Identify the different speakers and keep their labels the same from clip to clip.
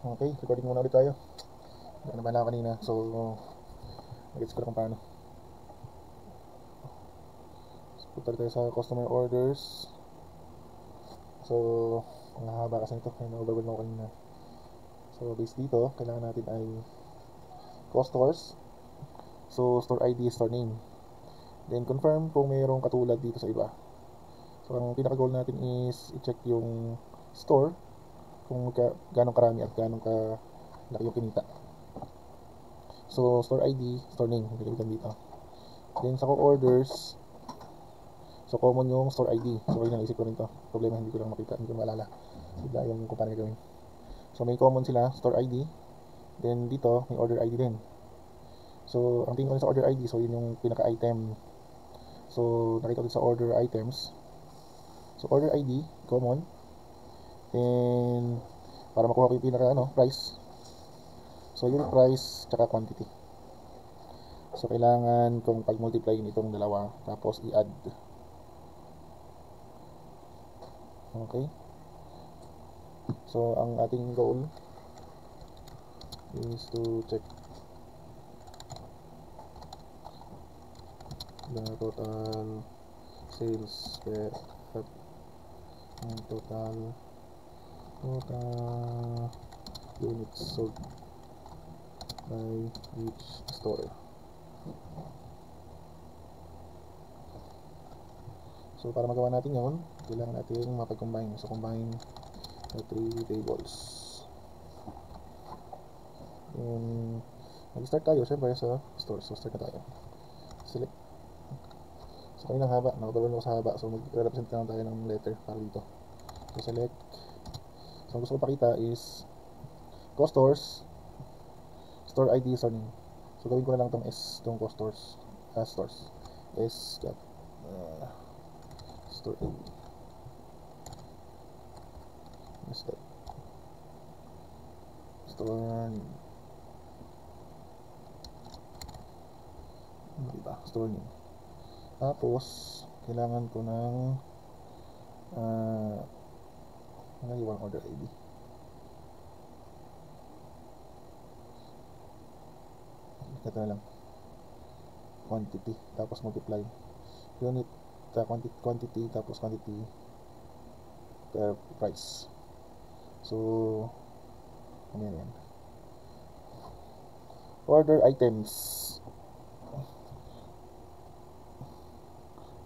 Speaker 1: Okay, recording muna ulit tayo. Ano ba na kanina? So, nag-gets ko lang kung paano. So, punta tayo sa customer orders. So, ang haba kasi nito. Kaya na-overwhelm ako kanina. So, base dito, kailangan natin ay customers. So, store ID, store name. Then, confirm kung mayroong katulad dito sa iba. So, ang pinaka-goal natin is i-check yung store kung gano'ng karami at gano'ng kalaki yung kinita. So, store ID, store name, gagamitan dito. Then, sa orders, so common yung store ID. So, yun ang isip ko rin to. Problema, hindi ko lang makita, hindi ko maalala. Bigla yung kung paano gagawin. So, may common sila, store ID. Then, dito, may order ID din. So, ang tingin ko sa order ID, so yun yung pinaka-item. So, nakita ko sa order items. So, order ID, common. Then, para makuha ko yung price. So, unit price, tsaka quantity. So, kailangan kung pag-multiply itong dalawa, tapos i-add. Okay. So, ang ating goal is to check the total sales per total units sold by each store. So, para magawa natin yun, kailangan natin mapag-combine. So, combine the 3 tables. And mag-start tayo, syempre, sa store. So, start na tayo. Select. So, kanina haba. Nakatulong ako sa haba. So, mag-represent na lang tayo ng letter para dito. So, select. So, ang gusto ko pakita is co-stores, store ID, store name. So, gawin ko na lang itong S, itong co-stores, stores. S, store ID. Store name. Diba? Store name. Tapos, kailangan ko ng iwan order ID. Ito na lang. Quantity. Tapos multiply. Unit, quantity, tapos quantity per price. So, ano yan? Order items.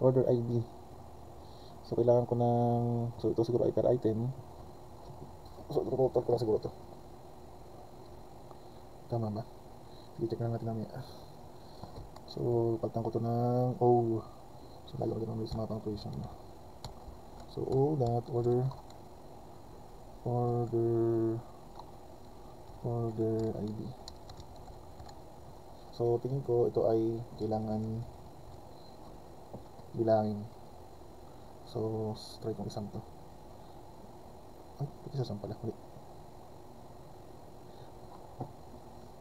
Speaker 1: Order ID. So, kailangan ko ng... So, ito siguro ay per item. So, total ko lang siguro ito. Tama ba? I-check na natin namin. So, pagtang ko ito ng O. So, lalo ko din sa mga punctuation. So, O dot order ID. So, tingin ko ito ay kailangan bilangin. So, try kong isang to. Ay, pati isang pala. Ulit.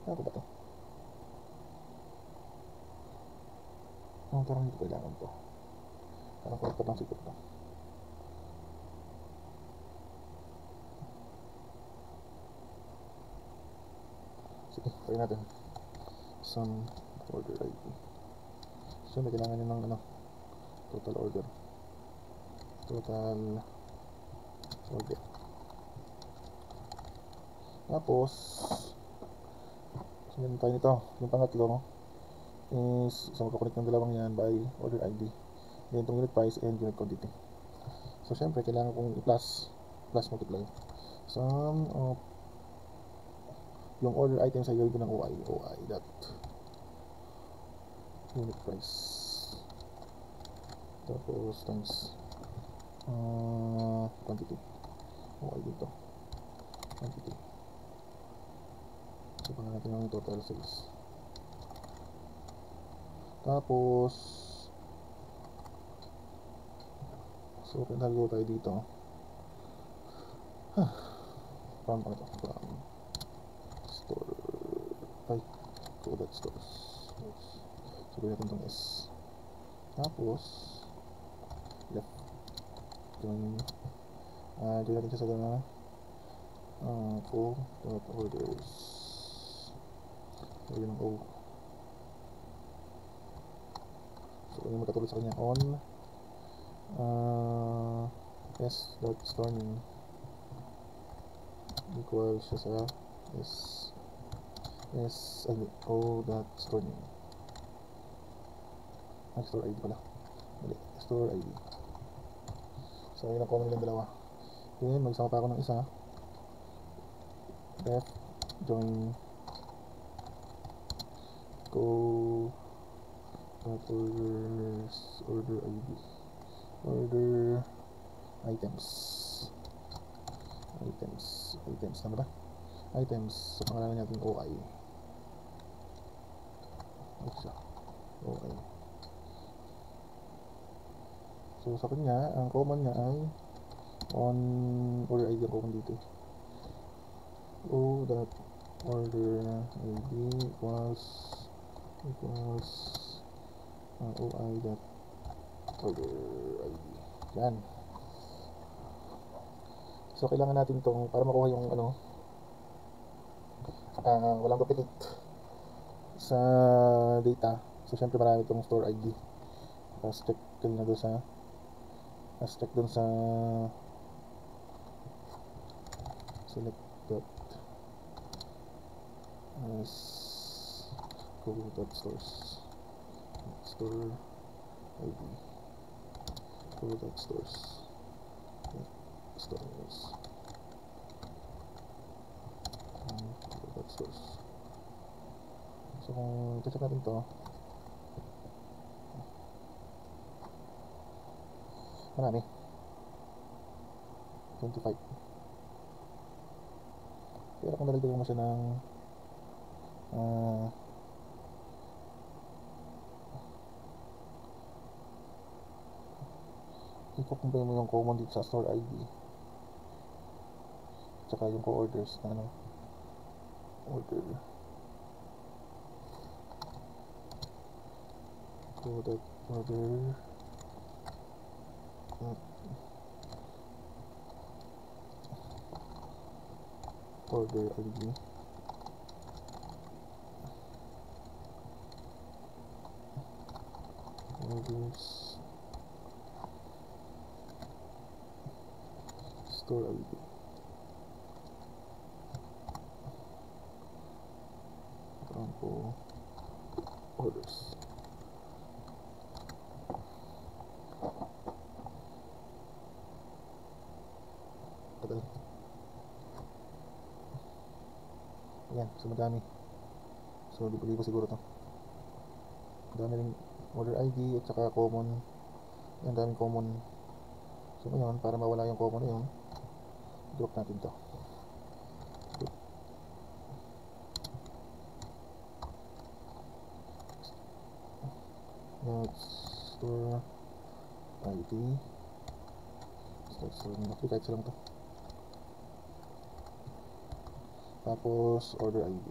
Speaker 1: Ano ba to? Parang hindi ko kailangan to. Parang correct lang siguro to. Sige, try natin. Some order ID. So, may kailangan nyo ng total order. Tapos, so ganun tayo nito. Yung pangatlo is, so magkakunik ng dalawang yan by order ID. Then itong unit price and unit quantity. So syempre, kailangan kong i-plus multiply. Sum of yung order items ay gawin ko ng OI dot unit price. Tapos times quantity. OI dito. Quantity. So, pangalan natin yung total sales. Tapos, so, pinagawa tayo dito. From store. Ay, coded stores. So, gawin natin itong S. Tapos, left. Gawin natin siya sa co.orders. So yun ang O. So yung magkatulad sa kanya on s.store name equals siya sa o.store name. Store ID pala. Mali. Store ID. So yun ang common nilang dalawa. Then magsama pa ako ng isa. Ref join go orders order ID order items na ba? Items sa pangalanan natin OI. OI. So sa kanya ang common niya ay on order ID ang common dito. O.order ID equals OI.order ID. Yan. So kailangan natin itong para makuha yung walang duplicate sa data. So syempre marami itong store ID. Tapos check doon sa select dot as go.stores store ID go.stores stores go.stores. So kung check natin to, marami 25. Pero kung nalagdagan mo siya ng i-compare mo yung common dito sa store ID tsaka yung co-orders na order order ID orders store ID. Example orders. Tagal. Ayan, so madami. So libo-libo siguro to. Madami rin order ID at saka common. Ang daming common. So ngayon, para mawala yung common na yun, group natin to. Let's store ID. Let's store nila. Kahit silang to. Tapos order ID.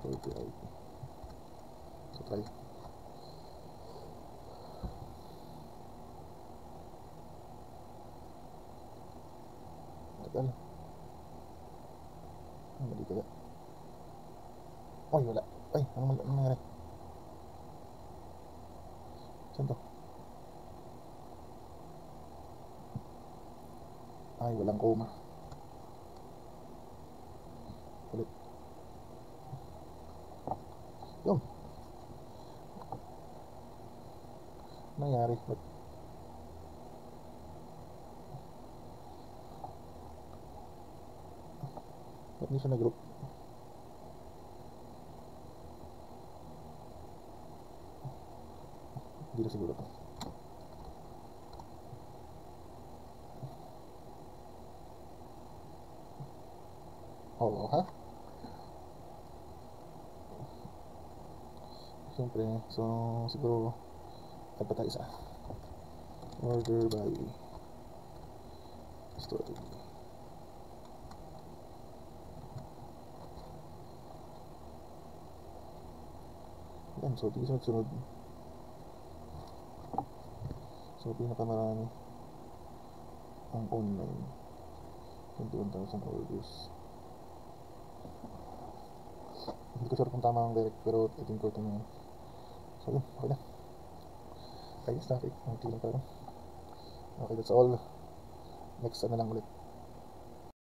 Speaker 1: So try. Tagal. Mali kaya. Ay, wala. Ay, ano nangyari? Saan to? Ay, walang coma. Ulit. Yun. Nangyari. Ba't hindi siya nag-group? Hindi na siguro to. Oo, ha? Siyempre, so siguro add pa tayo isa. Order by store ID. Yan, so di sunod-sunod. So pinakamarami ang online. 21,000 orders. Hindi ko sure kung tama ang direct, pero I think ko ito na. So yun, okay na. Ayos na, okay. Ang tilang parang. Okay, that's all. Next ano lang ulit.